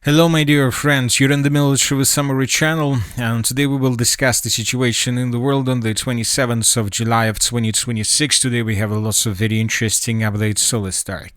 Hello my dear friends, you're in the Military Summary channel, and today we will discuss the situation in the world on the 27th of July of 2026. Today we have lots of very interesting updates, so let's start.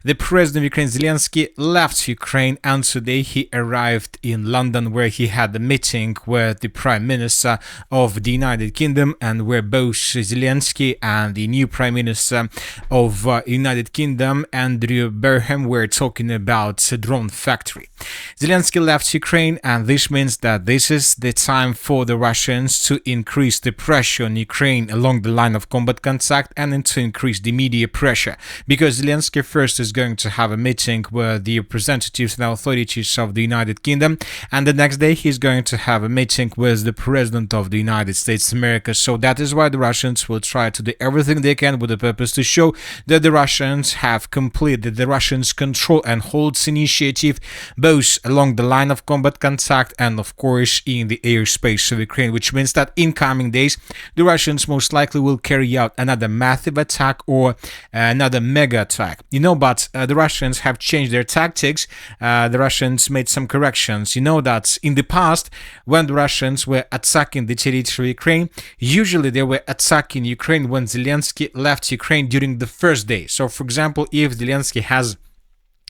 The President of Ukraine Zelensky left Ukraine, and today he arrived in London, where he had a meeting with the Prime Minister of the United Kingdom, and where both Zelensky and the new Prime Minister of United Kingdom, Andrew Berham, were talking about a drone factory. Zelensky left Ukraine, and this means that this is the time for the Russians to increase the pressure on Ukraine along the line of combat contact and to increase the media pressure, because Zelensky first is going to have a meeting with the representatives and authorities of the United Kingdom, and the next day he's going to have a meeting with the President of the United States of America. So that is why the Russians will try to do everything they can with the purpose to show that the Russians have completed, the Russians control and holds initiative both along the line of combat contact and of course in the airspace of Ukraine, which means that in coming days the Russians most likely will carry out another massive attack or another mega attack. But the Russians have changed their tactics. The Russians made some corrections. That in the past, when the Russians were attacking the territory of Ukraine, usually they were attacking Ukraine when Zelensky left Ukraine during the first day. So for example, if Zelensky has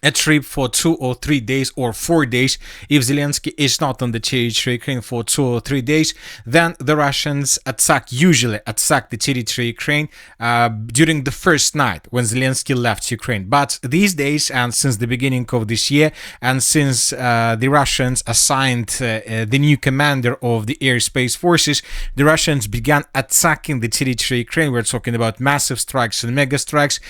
a trip for 2 or 3 days or 4 days, if Zelensky is not on the territory of Ukraine for 2 or 3 days, then the Russians usually attack the territory of Ukraine during the first night when Zelensky left Ukraine. But these days, and since the beginning of this year, and since the Russians assigned the new commander of the airspace forces, the Russians began attacking the territory of Ukraine. We're talking about massive strikes and mega strikes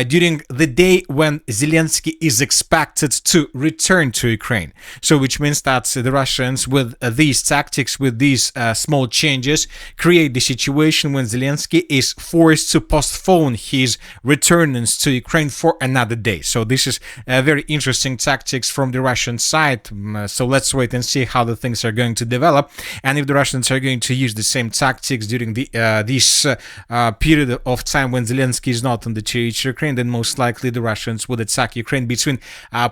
during the day when Zelensky is expected to return to Ukraine. So which means that the Russians, with these tactics, with these small changes, create the situation when Zelensky is forced to postpone his returns to Ukraine for another day. So this is very interesting tactics from the Russian side. So let's wait and see how the things are going to develop, and if the Russians are going to use the same tactics during this period of time when Zelensky is not on the territory of Ukraine, then most likely the Russians would attack Ukraine between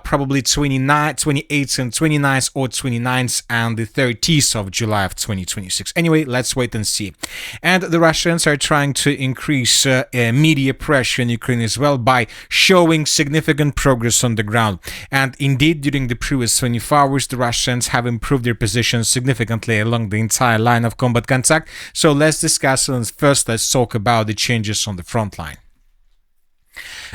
probably 28th and 29th, or 29th and the 30th of July of 2026. Anyway, let's wait and see. And the Russians are trying to increase media pressure in Ukraine as well by showing significant progress on the ground. And indeed, during the previous 24 hours, the Russians have improved their position significantly along the entire line of combat contact. So let's discuss, and first let's talk about the changes on the front line.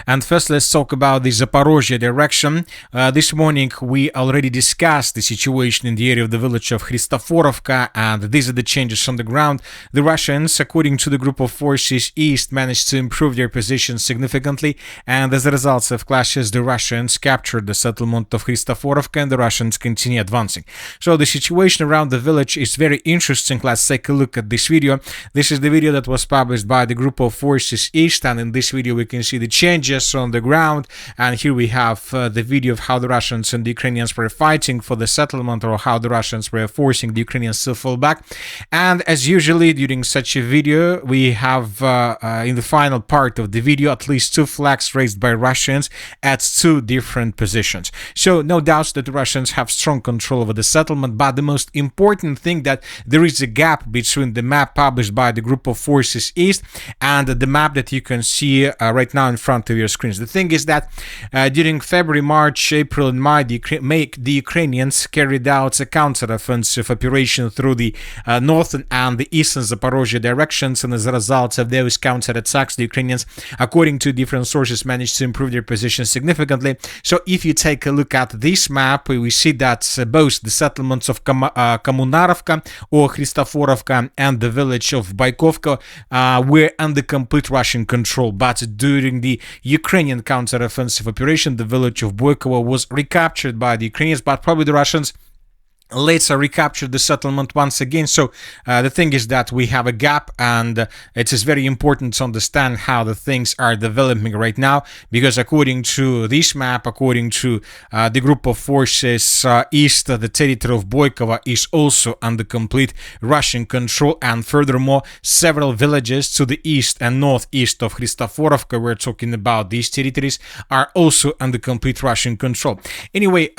And first, let's talk about the Zaporizhzhia direction. This morning, we already discussed the situation in the area of the village of Khrystoforivka, and these are the changes on the ground. The Russians, according to the group of forces East, managed to improve their position significantly, and as a result of clashes, the Russians captured the settlement of Khrystoforivka, and the Russians continue advancing. So the situation around the village is very interesting. Let's take a look at this video. This is the video that was published by the group of forces East, and in this video we can see the changes on the ground, and here we have the video of how the Russians and the Ukrainians were fighting for the settlement, or how the Russians were forcing the Ukrainians to fall back. And as usually during such a video, we have in the final part of the video at least 2 flags raised by Russians at 2 different positions. So no doubts that the Russians have strong control over the settlement, but the most important thing that there is a gap between the map published by the group of forces East and the map that you can see right now in front of your screens. The thing is that during February, March, April, and May, the Ukrainians carried out a counter-offensive operation through the northern and the eastern Zaporizhzhia directions, and as a result of those counter-attacks, the Ukrainians, according to different sources, managed to improve their position significantly. So if you take a look at this map, we see that both the settlements of Komunarovka or Khrystoforivka and the village of Bykovka were under complete Russian control, but during the Ukrainian counter-offensive operation, the village of Boykovo was recaptured by the Ukrainians, but probably the Russians let's recapture the settlement once again. So the thing is that we have a gap, and it is very important to understand how the things are developing right now, because according to this map, according to the group of forces east, the territory of Boykova is also under complete Russian control, and furthermore several villages to the east and northeast of Khrystoforivka, we're talking about these territories, are also under complete Russian control. Anyway,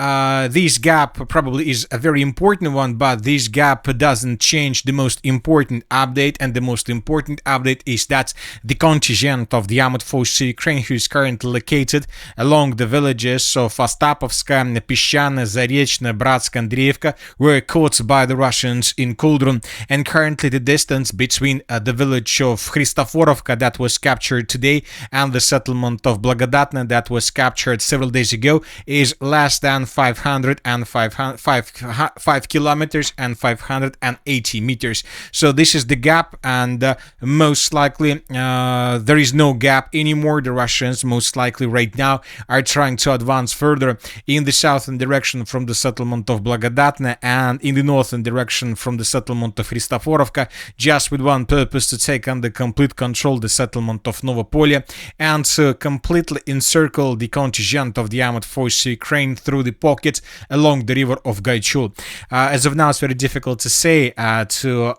this gap probably is a very important one, but this gap doesn't change the most important update, and the most important update is that the contingent of the armed forces of Ukraine, who is currently located along the villages of Ostapovska, Pishana, Zarechna, Bratsk, Andreevka, were caught by the Russians in Cauldron, and currently the distance between the village of Khrystoforivka that was captured today and the settlement of Blagodatna that was captured several days ago is less than 5 kilometers and 580 meters. So this is the gap, and most likely there is no gap anymore. The Russians most likely right now are trying to advance further in the southern direction from the settlement of Blagodatna and in the northern direction from the settlement of Khrystoforivka, just with one purpose: to take under complete control the settlement of Dobropillia and to completely encircle the contingent of the armed forces of Ukraine through the pockets along the river of Haichul. As of now, it's very difficult to say to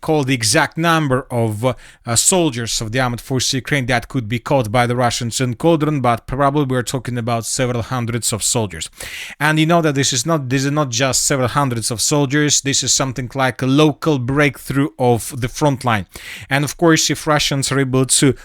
call the exact number of soldiers of the armed forces of Ukraine that could be caught by the Russians in Cauldron, but probably we're talking about several hundreds of soldiers. And you know that this is not just several hundreds of soldiers. This is something like a local breakthrough of the front line. And of course, if Russians are able to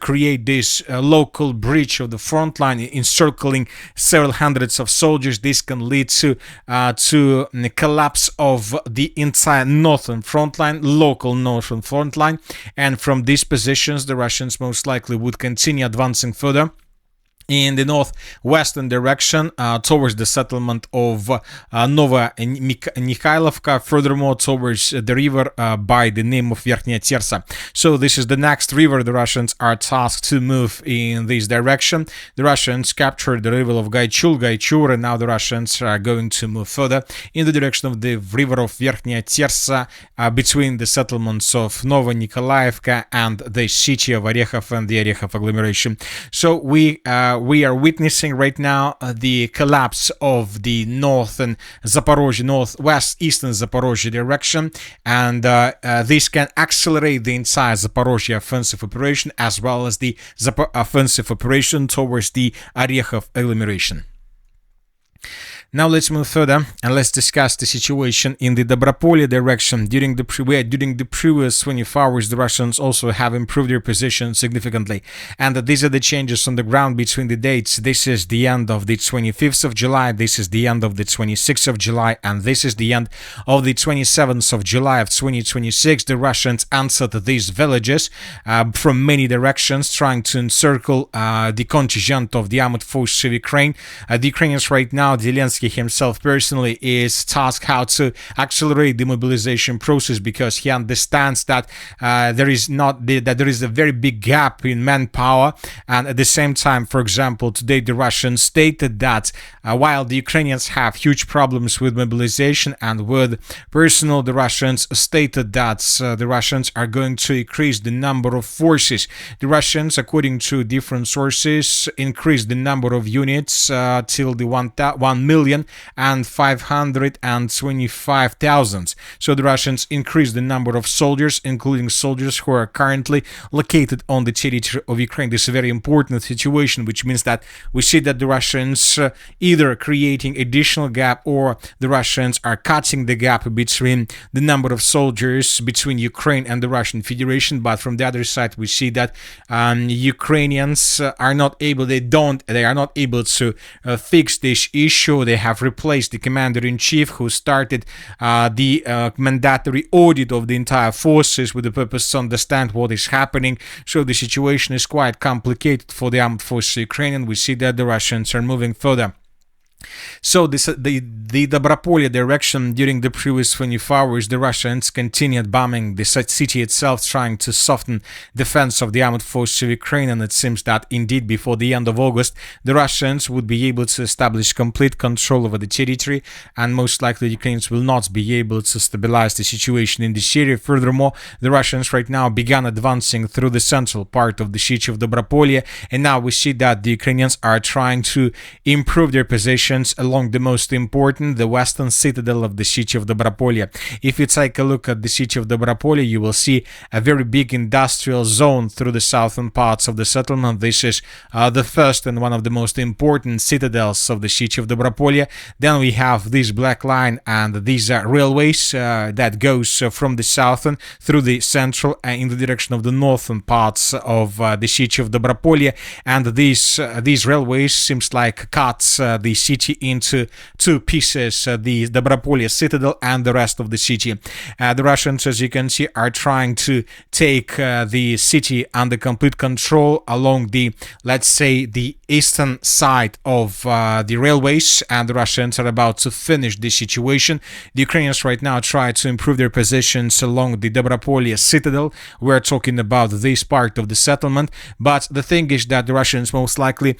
create this local breach of the front line, encircling several hundreds of soldiers, this can lead to the collapse of the entire northern front line, local northern front line, and from these positions the Russians most likely would continue advancing further in the northwestern direction towards the settlement of Nova Mykolaiv, furthermore towards the river by the name of Verkhnya Tersa. So this is the next river the Russians are tasked to move in this direction. The Russians captured the river of Haichul, and now the Russians are going to move further in the direction of the river of Verkhnya Tersa between the settlements of Nova Nikolaevka and the city of Orekhov and the Orekhov agglomeration. So we are witnessing right now the collapse of the northwestern eastern Zaporizhzhia direction, and this can accelerate the entire Zaporizhzhia offensive operation as well as the offensive operation towards the Orekhov agglomeration. Now let's move further and let's discuss the situation in the Dobropillia direction. During the previous 24 hours, the Russians also have improved their position significantly. And these are the changes on the ground between the dates. This is the end of the 25th of July, this is the end of the 26th of July, and this is the end of the 27th of July of 2026. The Russians answered these villages from many directions, trying to encircle the contingent of the armed forces of Ukraine. The Ukrainians right now, Zelensky himself personally is tasked how to accelerate the mobilization process, because he understands that there is a very big gap in manpower. And at the same time, for example, today the Russians stated that while the Ukrainians have huge problems with mobilization and with personnel, the Russians stated that the Russians are going to increase the number of forces. The Russians, according to different sources, increased the number of units till the 1,525,000. So the Russians increased the number of soldiers, including soldiers who are currently located on the territory of Ukraine. This is a very important situation, which means that we see that the Russians either creating additional gap, or the Russians are cutting the gap between the number of soldiers between Ukraine and the Russian Federation. But from the other side, we see that Ukrainians are not able to fix this issue. They have replaced the commander-in-chief, who started the mandatory audit of the entire forces with the purpose to understand what is happening. So the situation is quite complicated for the armed forces of Ukraine, and we see that the Russians are moving further. So the Dobropillia direction during the previous 24 hours, the Russians continued bombing the city itself, trying to soften defense of the armed forces of Ukraine, and it seems that indeed before the end of August, the Russians would be able to establish complete control over the territory, and most likely the Ukrainians will not be able to stabilize the situation in this area. Furthermore, the Russians right now began advancing through the central part of the city of Dobropillia, and now we see that the Ukrainians are trying to improve their positions along the most important, the western citadel of the city of Dobropillia. If you take a look at the city of Dobropillia, you will see a very big industrial zone through the southern parts of the settlement. This is the first and one of the most important citadels of the city of Dobropillia. Then we have this black line and these railways that goes from the southern through the central in the direction of the northern parts of the city of Dobropillia, and these railways seems like cuts the city into two pieces, the Dobropillia citadel and the rest of the city. The Russians, as you can see, are trying to take the city under complete control along the, let's say, the eastern side of the railways, and the Russians are about to finish this situation. The Ukrainians right now try to improve their positions along the Dobropillia citadel. We're talking about this part of the settlement, but the thing is that the Russians most likely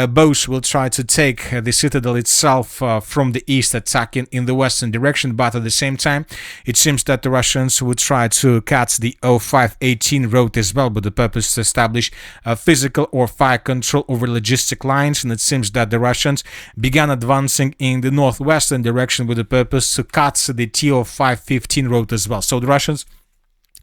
both will try to take the citadel itself from the east, attacking in the western direction, but at the same time it seems that the Russians would try to cut the 0518 road as well, with the purpose to establish physical or fire control over logistic lines, and it seems that the Russians began advancing in the northwestern direction with the purpose to cut the TO515 road as well. So the Russians,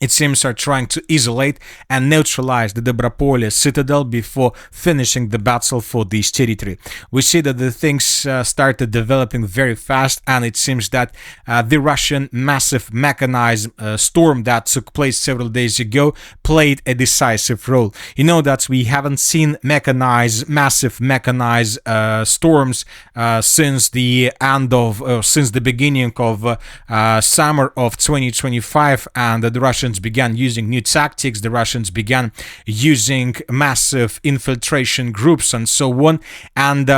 it seems, are trying to isolate and neutralize the Dobropillia citadel before finishing the battle for this territory. We see that the things started developing very fast, and it seems that the Russian massive mechanized storm that took place several days ago played a decisive role. You know that we haven't seen massive mechanized storms since the beginning of summer of 2025, and the Russians began using new tactics. The Russians began using massive infiltration groups and so on, and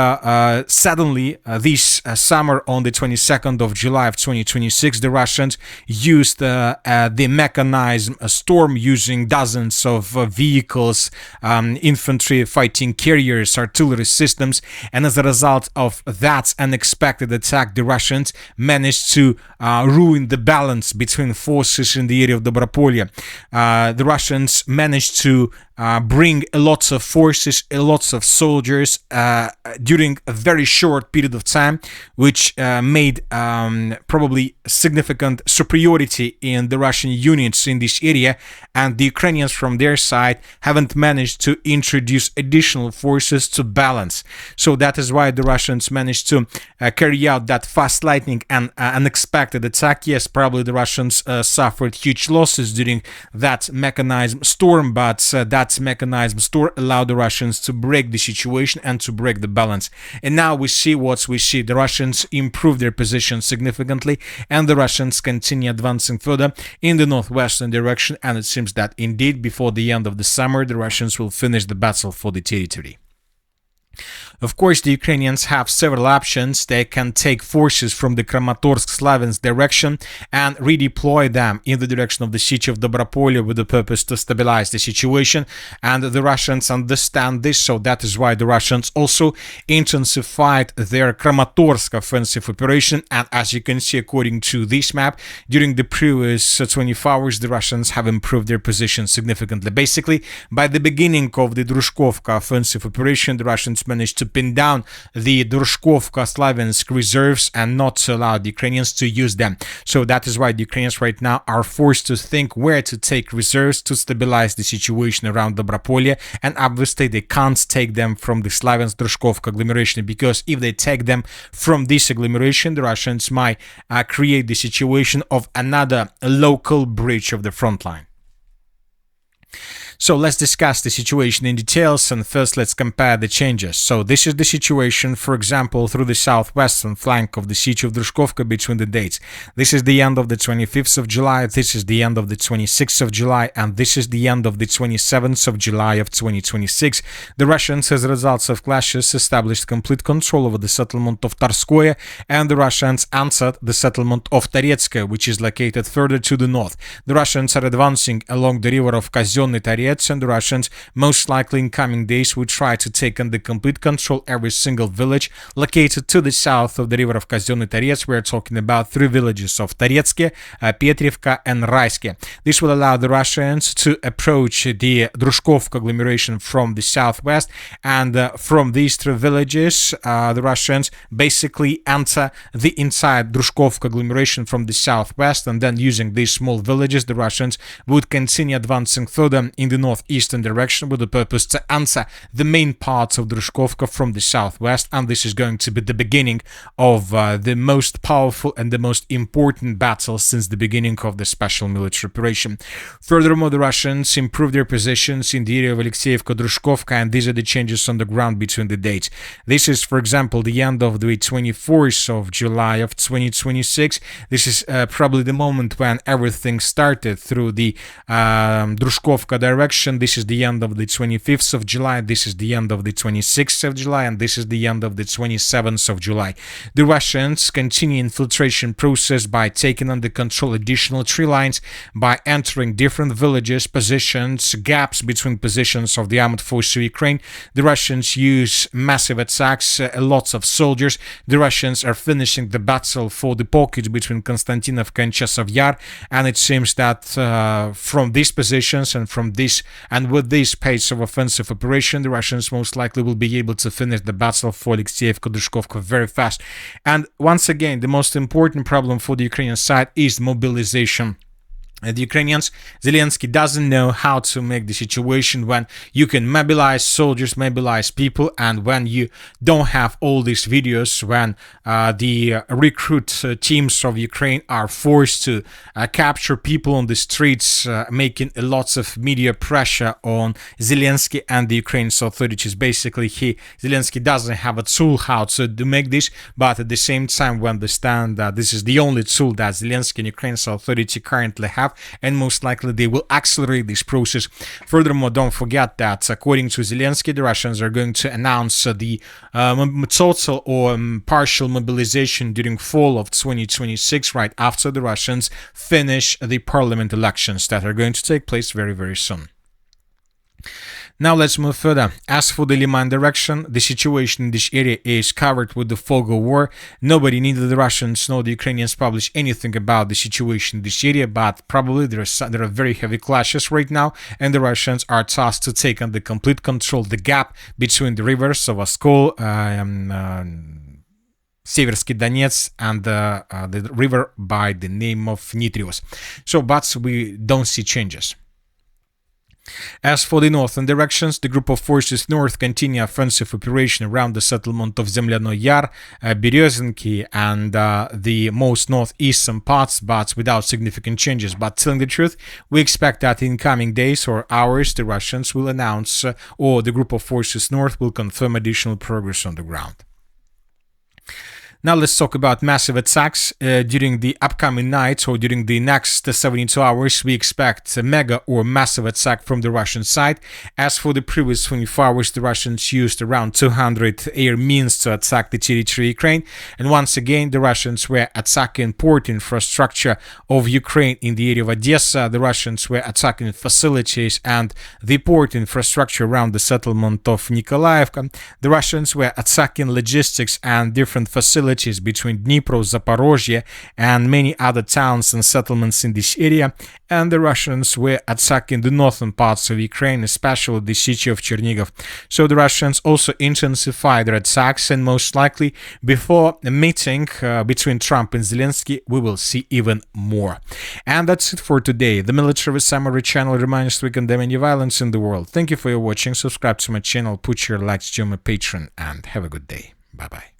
suddenly this summer on the 22nd of July of 2026, the Russians used the mechanized storm using dozens of vehicles, infantry fighting carriers, artillery systems, and as a result of that unexpected attack, the Russians managed to ruin the balance between forces in the area of Dobropillia. The Russians managed to bring lots of forces, lots of soldiers during a very short period of time, which made probably significant superiority in the Russian units in this area, and the Ukrainians from their side haven't managed to introduce additional forces to balance. So that is why the Russians managed to carry out that fast lightning and unexpected attack. Yes, probably the Russians suffered huge losses during that mechanized storm, but that mechanized storm allowed the Russians to break the situation and to break the balance. And now we see what we see. The Russians improved their position significantly, and the Russians continue advancing further in the northwestern direction, and it seems that indeed before the end of the summer the Russians will finish the battle for the territory. Of course, the Ukrainians have several options. They can take forces from the Kramatorsk-Slaviansk direction and redeploy them in the direction of the siege of Dobropillia with the purpose to stabilize the situation, and the Russians understand this, so that is why the Russians also intensified their Kramatorsk offensive operation. And as you can see, according to this map, during the previous 24 hours the Russians have improved their position significantly. Basically, by the beginning of the Druzhkivka offensive operation, the Russians managed to pin down the Druzhkivka-Slaviansk reserves and not to allow the Ukrainians to use them. So that is why the Ukrainians right now are forced to think where to take reserves to stabilize the situation around Dobropillia, and obviously they can't take them from the Slaviansk-Druzhkivka agglomeration, because if they take them from this agglomeration, the Russians might create the situation of another local breach of the front line. So let's discuss the situation in details, and first let's compare the changes. So this is the situation, for example, through the southwestern flank of the siege of Druzhkivka between the dates. This is the end of the 25th of July, this is the end of the 26th of July, and this is the end of the 27th of July of 2026. The Russians, as a result of clashes, established complete control over the settlement of Torske, and the Russians answered the settlement of Torske, which is located further to the north. The Russians are advancing along the river of Казённый Торец, and the Russians most likely in coming days will try to take under complete control every single village located to the south of the river of Казённый Торец. We are talking about 3 villages of Torske, Petrivka and Raiske. This will allow the Russians to approach the Druzhkivka agglomeration from the southwest, and from these 3 villages the Russians basically enter the inside Druzhkivka agglomeration from the southwest, and then using these small villages the Russians would continue advancing further in the northeastern direction with the purpose to answer the main parts of Druzhkivka from the southwest, and this is going to be the beginning of the most powerful and the most important battle since the beginning of the special military operation. Furthermore, the Russians improved their positions in the area of Oleksiievo-Druzhkivka, and these are the changes on the ground between the dates. This is, for example, the end of the 24th of July of 2026. This is probably the moment when everything started through the Druzhkivka direction. This is the end of the 25th of July, this is the end of the 26th of July, and this is the end of the 27th of July. The Russians continue infiltration process by taking under control additional tree lines, by entering different villages, positions, gaps between positions of the armed forces of Ukraine. The Russians use massive attacks, lots of soldiers. The Russians are finishing the battle for the pocket between Konstantinovka and Chasov Yar, and it seems that from these positions and with this pace of offensive operation, the Russians most likely will be able to finish the battle for Oleksiievo-Druzhkivka very fast. And once again, the most important problem for the Ukrainian side is mobilization. The Ukrainians, Zelensky doesn't know how to make the situation when you can mobilize soldiers, mobilize people, and when you don't have all these videos, when the recruit teams of Ukraine are forced to capture people on the streets, making lots of media pressure on Zelensky and the Ukraine's authorities. Basically, Zelensky doesn't have a tool how to make this, but at the same time we understand that this is the only tool that Zelensky and Ukraine's authority currently have, and most likely they will accelerate this process. Furthermore, don't forget that according to Zelensky, the Russians are going to announce the total or partial mobilization during fall of 2026, right after the Russians finish the parliament elections that are going to take place very, very soon. Now let's move further. As for the Lyman direction, the situation in this area is covered with the fog of war. Nobody, neither the Russians nor the Ukrainians, publish anything about the situation in this area, but probably there are very heavy clashes right now, and the Russians are tasked to take under complete control the gap between the rivers of Oskol, Seversky Donets, and the river by the name of Nitrios. So, but we don't see changes. As for the northern directions, the group of forces north continue offensive operation around the settlement of Zemlyanoy Yar, Berezynki, and the most northeastern parts, but without significant changes. But telling the truth, we expect that in coming days or hours the Russians will announce or the group of forces north will confirm additional progress on the ground. Now let's talk about massive attacks. During the upcoming nights or during the next 72 hours, we expect a mega or massive attack from the Russian side. As for the previous 24 hours, the Russians used around 200 air means to attack the territory of Ukraine. And once again, the Russians were attacking port infrastructure of Ukraine in the area of Odessa. The Russians were attacking facilities and the port infrastructure around the settlement of Mykolaiv. The Russians were attacking logistics and different facilities between Dnipro, Zaporizhzhia, and many other towns and settlements in this area, and the Russians were attacking the northern parts of Ukraine, especially the city of Chernihiv. So the Russians also intensified their attacks, and most likely before a meeting between Trump and Zelensky, we will see even more. And that's it for today. The Military Summary channel reminds us we condemn any violence in the world. Thank you for your watching. Subscribe to my channel, put your likes to my Patreon, and have a good day. Bye-bye.